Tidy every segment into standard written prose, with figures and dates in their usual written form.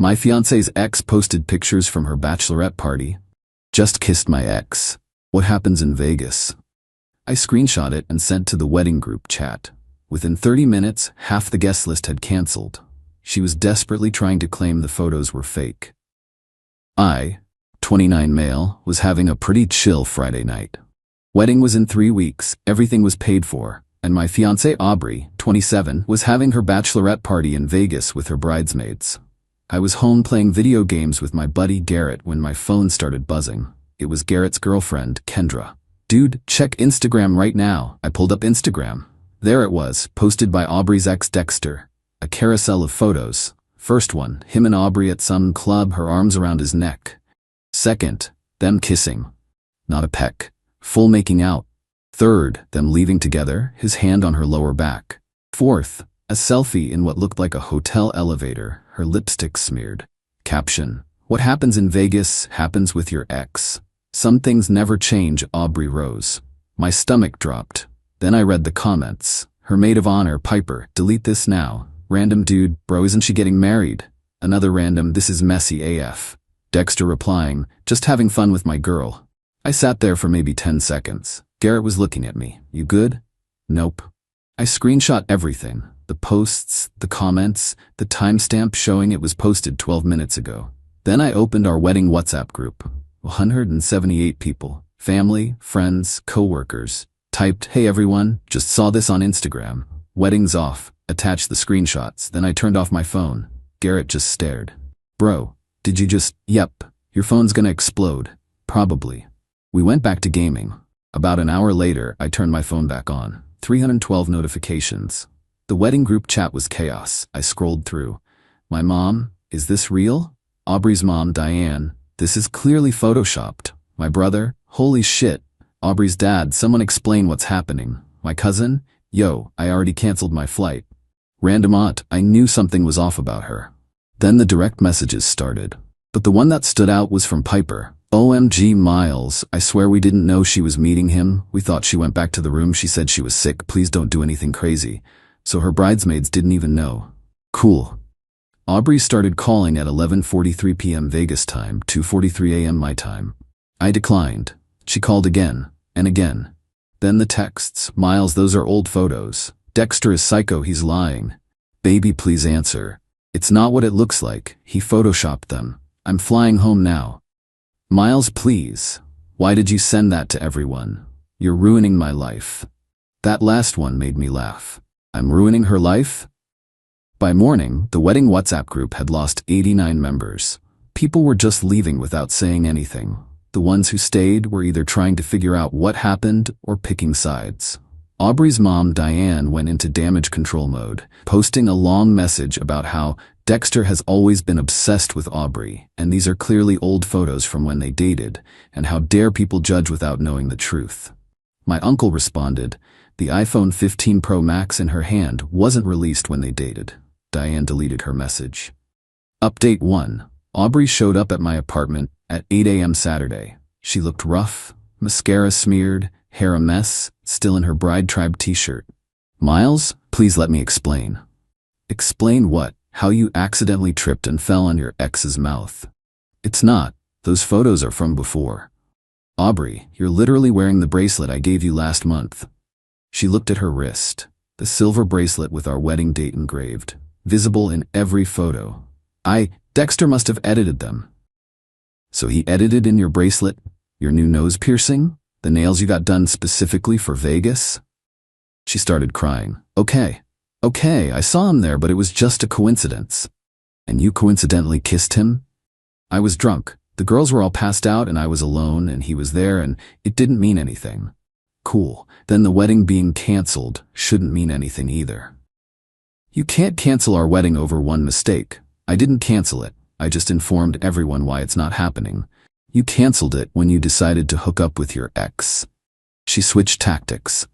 My fiancé's ex posted pictures from her bachelorette party. Just kissed my ex. What happens in Vegas? I screenshot it and sent to the wedding group chat. Within 30 minutes, half the guest list had canceled. She was desperately trying to claim the photos were fake. I, 29 male, was having a pretty chill Friday night. Wedding was in 3 weeks, everything was paid for, and my fiancée Aubrey, 27, was having her bachelorette party in Vegas with her bridesmaids. I was home playing video games with my buddy Garrett when my phone started buzzing. It was Garrett's girlfriend, Kendra. Dude, check Instagram right now. I pulled up Instagram. There it was, posted by Aubrey's ex Dexter. A carousel of photos. First one, him and Aubrey at some club, her arms around his neck. Second, them kissing. Not a peck. Full making out. Third, them leaving together, his hand on her lower back. Fourth, a selfie in what looked like a hotel elevator, her lipstick smeared. Caption: What happens in Vegas happens with your ex. Some things never change, Aubrey Rose. My stomach dropped. Then I read the comments. Her maid of honor, Piper, delete this now. Random dude, bro, isn't she getting married? Another random, this is messy AF. Dexter replying, just having fun with my girl. I sat there for maybe 10 seconds. Garrett was looking at me. You good? Nope. I screenshot everything. The posts, the comments, the timestamp showing it was posted 12 minutes ago. Then I opened our wedding WhatsApp group. 178 people. Family, friends, co-workers. Typed, hey everyone, just saw this on Instagram. Wedding's off. Attached the screenshots. Then I turned off my phone. Garrett just stared. Bro, did you just... Yep. Your phone's gonna explode. Probably. We went back to gaming. About an hour later, I turned my phone back on. 312 notifications. The wedding group chat was chaos. I scrolled through. My mom, is this real? Aubrey's mom, Diane, this is clearly photoshopped. My brother, holy shit. Aubrey's dad, someone explain what's happening. My cousin, yo, I already canceled my flight. Random aunt, I knew something was off about her. Then the direct messages started. But the one that stood out was from Piper. OMG Miles, I swear we didn't know she was meeting him. We thought she went back to the room. She said she was sick. Please don't do anything crazy. So her bridesmaids didn't even know. Cool. Aubrey started calling at 11:43 p.m. Vegas time, 2:43 a.m. my time. I declined. She called again, and again. Then the texts, Miles, those are old photos. Dexter is psycho, he's lying. Baby, please answer. It's not what it looks like, he photoshopped them. I'm flying home now. Miles, please. Why did you send that to everyone? You're ruining my life. That last one made me laugh. I'm ruining her life? By morning, the wedding WhatsApp group had lost 89 members. People were just leaving without saying anything. The ones who stayed were either trying to figure out what happened or picking sides. Aubrey's mom, Diane, went into damage control mode, posting a long message about how Dexter has always been obsessed with Aubrey, and these are clearly old photos from when they dated, and how dare people judge without knowing the truth. My uncle responded, the iPhone 15 Pro Max in her hand wasn't released when they dated. Diane deleted her message. Update 1. Aubrey showed up at my apartment at 8 a.m. Saturday. She looked rough, mascara smeared, hair a mess, still in her bride tribe t-shirt. Miles, please let me explain. Explain what? How you accidentally tripped and fell on your ex's mouth. It's not. Those photos are from before. Aubrey, you're literally wearing the bracelet I gave you last month. She looked at her wrist. The silver bracelet with our wedding date engraved, visible in every photo. Dexter must have edited them. So he edited in your bracelet, your new nose piercing, the nails you got done specifically for Vegas? She started crying. Okay, I saw him there, but it was just a coincidence. And you coincidentally kissed him? I was drunk. The girls were all passed out and I was alone and he was there and it didn't mean anything. Cool. Then the wedding being canceled shouldn't mean anything either. You can't cancel our wedding over one mistake. I didn't cancel it. I just informed everyone why it's not happening. You canceled it when you decided to hook up with your ex. She switched tactics.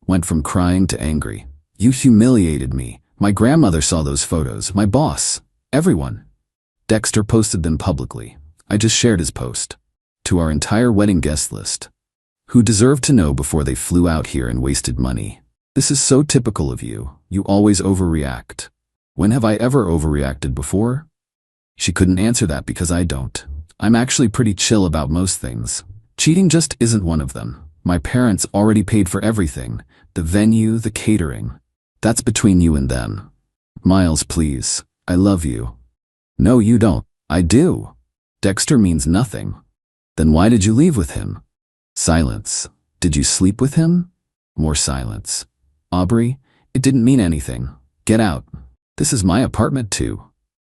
Went from crying to angry. You humiliated me. My grandmother saw those photos. My boss. Everyone. Dexter posted them publicly. I just shared his post. To our entire wedding guest list. Who deserved to know before they flew out here and wasted money. This is so typical of you. You always overreact. When have I ever overreacted before? She couldn't answer that because I don't. I'm actually pretty chill about most things. Cheating just isn't one of them. My parents already paid for everything. The venue, the catering. That's between you and them. Miles, please. I love you. No, you don't. I do. Dexter means nothing. Then why did you leave with him? Silence. Did you sleep with him? More silence. Aubrey, it didn't mean anything. Get out. This is my apartment too.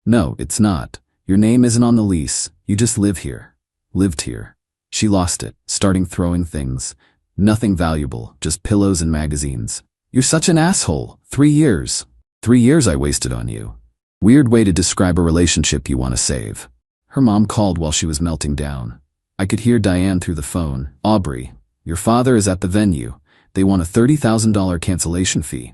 No, it's not. Your name isn't on the lease. You just live here. Lived here. She lost it, starting throwing things. Nothing valuable, just pillows and magazines. You're such an asshole. 3 years. 3 years I wasted on you. Weird way to describe a relationship you want to save. Her mom called while she was melting down. I could hear Diane through the phone. Aubrey, your father is at the venue. They want a $30,000 cancellation fee.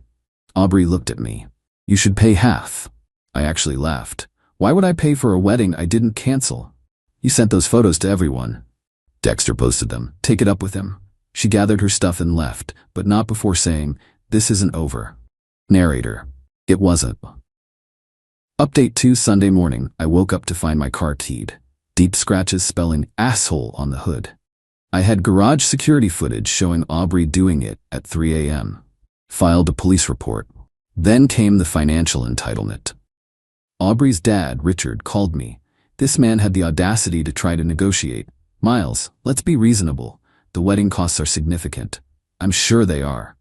Aubrey looked at me. You should pay half. I actually laughed. Why would I pay for a wedding I didn't cancel? You sent those photos to everyone. Dexter posted them. Take it up with him. She gathered her stuff and left, but not before saying, this isn't over. Narrator. It wasn't. Update 2 Sunday morning, I woke up to find my car keyed. Deep scratches spelling asshole on the hood. I had garage security footage showing Aubrey doing it at 3 a.m. Filed a police report. Then came the financial entitlement. Aubrey's dad, Richard, called me. This man had the audacity to try to negotiate. Miles, let's be reasonable. The wedding costs are significant. I'm sure they are.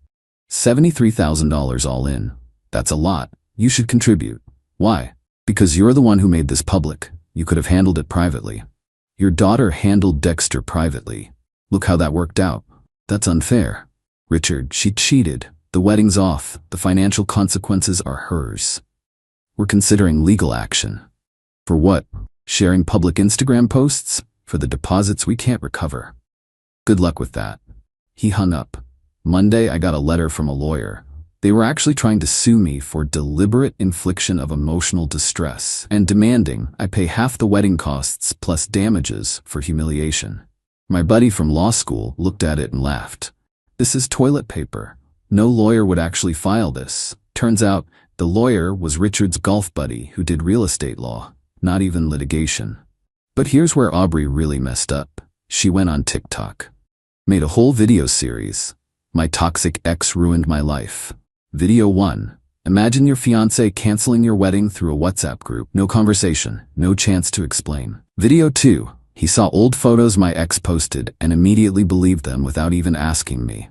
$73,000 all in. That's a lot. You should contribute. Why? Because you're the one who made this public. You could have handled it privately. Your daughter handled Dexter privately. Look how that worked out. That's unfair. Richard, she cheated. The wedding's off. The financial consequences are hers. We're considering legal action. For what? Sharing public Instagram posts? For the deposits we can't recover. Good luck with that. He hung up. Monday, I got a letter from a lawyer. They were actually trying to sue me for deliberate infliction of emotional distress and demanding I pay half the wedding costs plus damages for humiliation. My buddy from law school looked at it and laughed. This is toilet paper. No lawyer would actually file this. Turns out, the lawyer was Richard's golf buddy who did real estate law, not even litigation. But here's where Aubrey really messed up. She went on TikTok. Made a whole video series. My toxic ex ruined my life. Video 1. Imagine your fiancé canceling your wedding through a WhatsApp group. No conversation, no chance to explain. Video 2. He saw old photos my ex posted and immediately believed them without even asking me.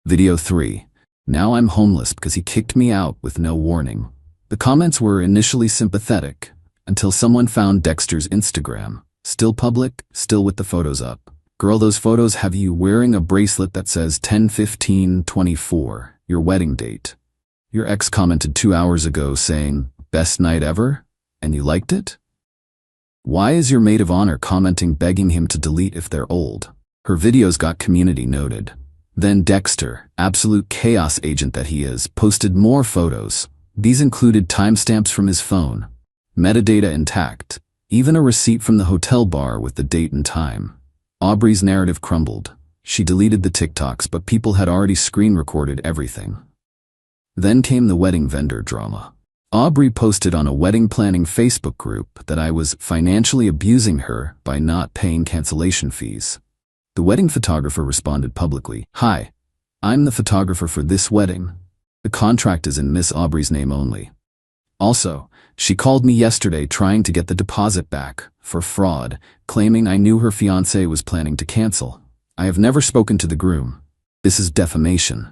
Video 3. Now I'm homeless because he kicked me out with no warning. The comments were initially sympathetic until someone found Dexter's Instagram. Still public, still with the photos up. Girl, those photos have you wearing a bracelet that says 10/15/24, your wedding date. Your ex commented 2 hours ago saying, best night ever? And you liked it? Why is your maid of honor commenting begging him to delete if they're old? Her videos got community noted. Then Dexter, absolute chaos agent that he is, posted more photos. These included timestamps from his phone, metadata intact, even a receipt from the hotel bar with the date and time. Aubrey's narrative crumbled. She deleted the TikToks, but people had already screen recorded everything. Then came the wedding vendor drama. Aubrey posted on a wedding planning Facebook group that I was financially abusing her by not paying cancellation fees. The wedding photographer responded publicly, "Hi, I'm the photographer for this wedding. The contract is in Miss Aubrey's name only." Also, she called me yesterday trying to get the deposit back for fraud, claiming I knew her fiancé was planning to cancel. I have never spoken to the groom. This is defamation.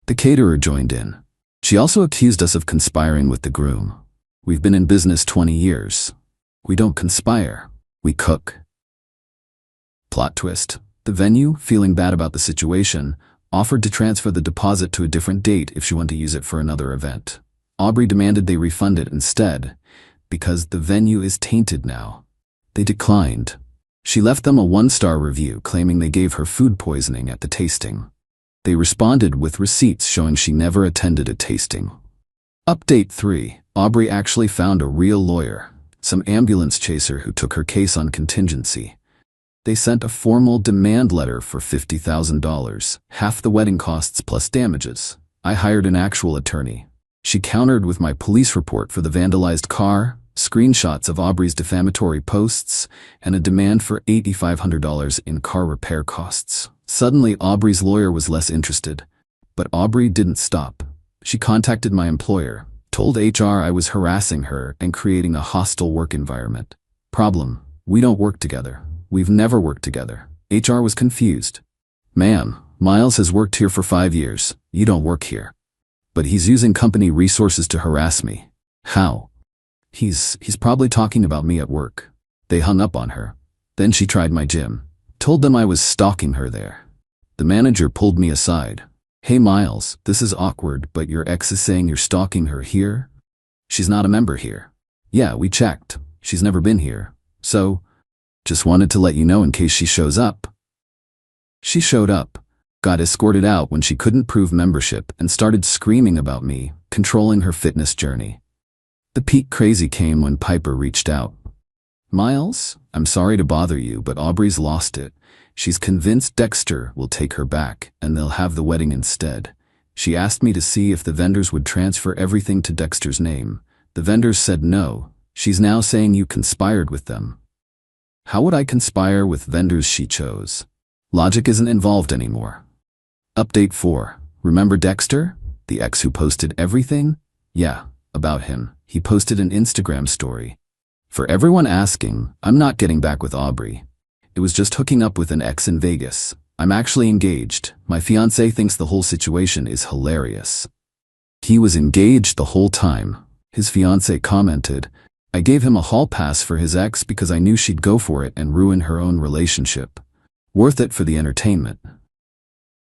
The caterer joined in. She also accused us of conspiring with the groom. We've been in business 20 years. We don't conspire. We cook. Plot twist. The venue, feeling bad about the situation, offered to transfer the deposit to a different date if she wanted to use it for another event. Aubrey demanded they refund it instead, because the venue is tainted now. They declined. She left them a 1-star review claiming they gave her food poisoning at the tasting. They responded with receipts showing she never attended a tasting. Update 3. Aubrey actually found a real lawyer, some ambulance chaser who took her case on contingency. They sent a formal demand letter for $50,000, half the wedding costs plus damages. I hired an actual attorney. She countered with my police report for the vandalized car, screenshots of Aubrey's defamatory posts, and a demand for $8,500 in car repair costs. Suddenly, Aubrey's lawyer was less interested. But Aubrey didn't stop. She contacted my employer, told HR I was harassing her and creating a hostile work environment. Problem: we don't work together. We've never worked together. HR was confused. Ma'am, Miles has worked here for 5 years. You don't work here. But he's using company resources to harass me. How? He's probably talking about me at work. They hung up on her. Then she tried my gym. Told them I was stalking her there. The manager pulled me aside. Hey Miles, this is awkward, but your ex is saying you're stalking her here? She's not a member here. Yeah, we checked. She's never been here. So, just wanted to let you know in case she shows up. She showed up, got escorted out when she couldn't prove membership, and started screaming about me, controlling her fitness journey. The peak crazy came when Piper reached out. Miles, I'm sorry to bother you, but Aubrey's lost it. She's convinced Dexter will take her back, and they'll have the wedding instead. She asked me to see if the vendors would transfer everything to Dexter's name. The vendors said no. She's now saying you conspired with them. How would I conspire with vendors she chose? Logic isn't involved anymore. Update 4. Remember Dexter? The ex who posted everything? Yeah, about him. He posted an Instagram story. For everyone asking, I'm not getting back with Aubrey. It was just hooking up with an ex in Vegas. I'm actually engaged. My fiancé thinks the whole situation is hilarious. He was engaged the whole time. His fiancé commented, I gave him a hall pass for his ex because I knew she'd go for it and ruin her own relationship. Worth it for the entertainment.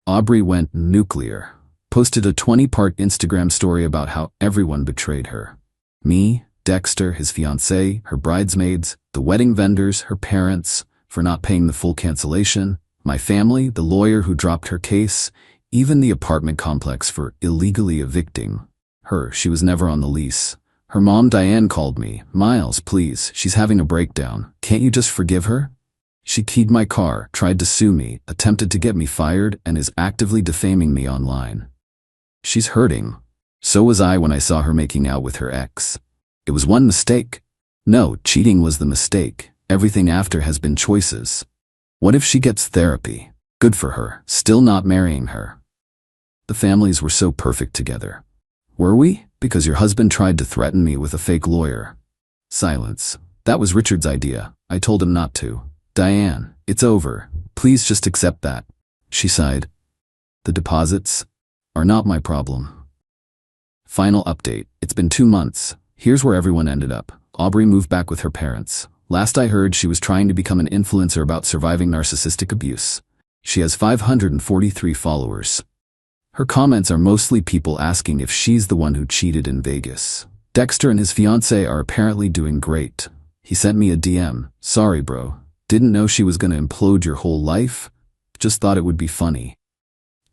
Aubrey went nuclear. Posted a 20-part Instagram story about how everyone betrayed her. Me, Dexter, his fiancée, her bridesmaids, the wedding vendors, her parents, for not paying the full cancellation, my family, the lawyer who dropped her case, even the apartment complex for illegally evicting her. She was never on the lease. Her mom, Diane, called me. Miles, please, she's having a breakdown. Can't you just forgive her? She keyed my car, tried to sue me, attempted to get me fired, and is actively defaming me online. She's hurting. So was I when I saw her making out with her ex. It was one mistake. No, cheating was the mistake. Everything after has been choices. What if she gets therapy? Good for her, still not marrying her. The families were so perfect together. Were we? Because your husband tried to threaten me with a fake lawyer. Silence. That was Richard's idea. I told him not to. Diane, it's over. Please just accept that. She sighed. The deposits are not my problem. Final update. It's been 2 months. Here's where everyone ended up. Aubrey moved back with her parents. Last I heard, she was trying to become an influencer about surviving narcissistic abuse. She has 543 followers. Her comments are mostly people asking if she's the one who cheated in Vegas. Dexter and his fiancée are apparently doing great. He sent me a DM. Sorry, bro. Didn't know she was gonna implode your whole life. Just thought it would be funny.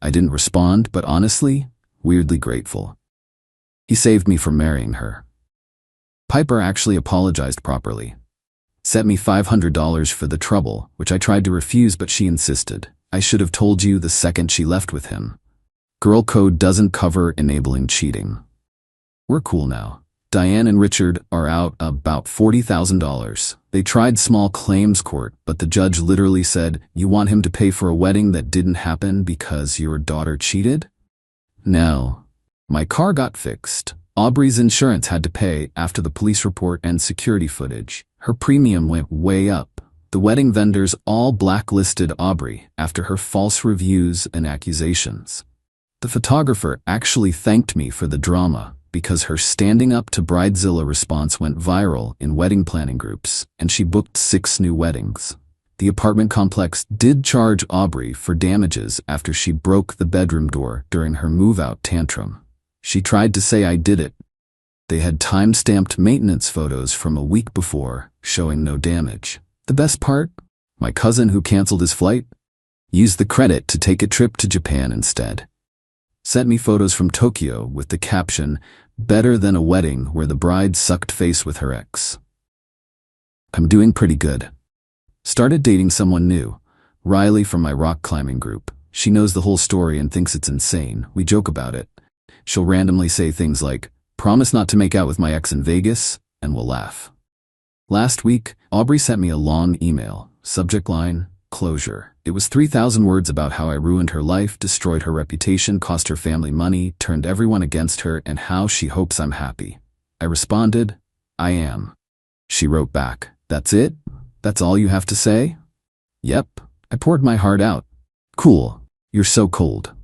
I didn't respond, but honestly, weirdly grateful. He saved me from marrying her. Piper actually apologized properly. Sent me $500 for the trouble, which I tried to refuse, but she insisted. I should have told you the second she left with him. Girl code doesn't cover enabling cheating. We're cool now. Diane and Richard are out about $40,000. They tried small claims court, but the judge literally said, you want him to pay for a wedding that didn't happen because your daughter cheated? No. My car got fixed. Aubrey's insurance had to pay after the police report and security footage. Her premium went way up. The wedding vendors all blacklisted Aubrey after her false reviews and accusations. The photographer actually thanked me for the drama because her standing up to Bridezilla response went viral in wedding planning groups, and she booked 6 new weddings. The apartment complex did charge Aubrey for damages after she broke the bedroom door during her move-out tantrum. She tried to say I did it. They had time-stamped maintenance photos from a week before, showing no damage. The best part? My cousin who canceled his flight used the credit to take a trip to Japan instead. Sent me photos from Tokyo with the caption, better than a wedding where the bride sucked face with her ex. I'm doing pretty good. Started dating someone new, Riley from my rock climbing group. She knows the whole story and thinks it's insane. We joke about it. She'll randomly say things like, promise not to make out with my ex in Vegas, and we'll laugh. Last week, Aubrey sent me a long email, subject line, closure. It was 3,000 words about how I ruined her life, destroyed her reputation, cost her family money, turned everyone against her, and how she hopes I'm happy. I responded, I am. She wrote back, that's it? That's all you have to say? Yep. I poured my heart out. Cool. You're so cold.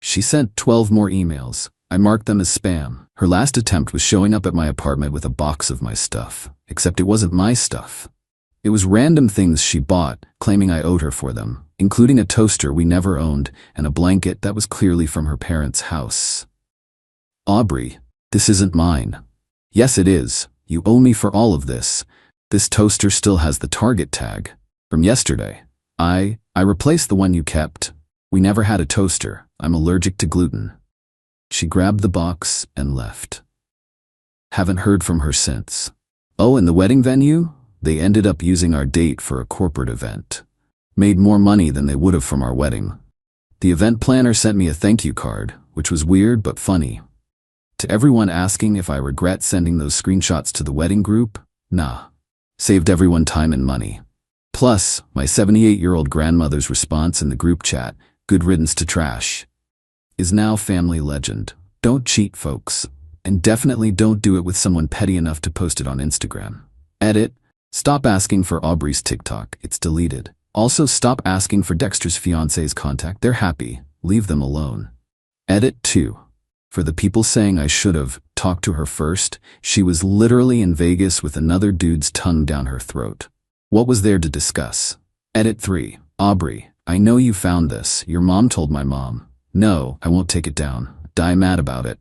She sent 12 more emails. I marked them as spam. Her last attempt was showing up at my apartment with a box of my stuff, except it wasn't my stuff. It was random things she bought, claiming I owed her for them, including a toaster we never owned and a blanket that was clearly from her parents' house. Aubrey, this isn't mine. Yes, it is. You owe me for all of this. This toaster still has the Target tag. From yesterday. I replaced the one you kept. We never had a toaster. I'm allergic to gluten. She grabbed the box and left. Haven't heard from her since. Oh, and the wedding venue? They ended up using our date for a corporate event. Made more money than they would have from our wedding. The event planner sent me a thank you card, which was weird but funny. To everyone asking if I regret sending those screenshots to the wedding group, nah. Saved everyone time and money. Plus, my 78-year-old grandmother's response in the group chat, good riddance to trash, is now family legend. Don't cheat, folks. And definitely don't do it with someone petty enough to post it on Instagram. Edit. Stop asking for Aubrey's TikTok. It's deleted. Also, stop asking for Dexter's fiancée's contact. They're happy. Leave them alone. Edit 2. For the people saying I should have talked to her first, she was literally in Vegas with another dude's tongue down her throat. What was there to discuss? Edit 3. Aubrey, I know you found this. Your mom told my mom. No, I won't take it down. Die mad about it.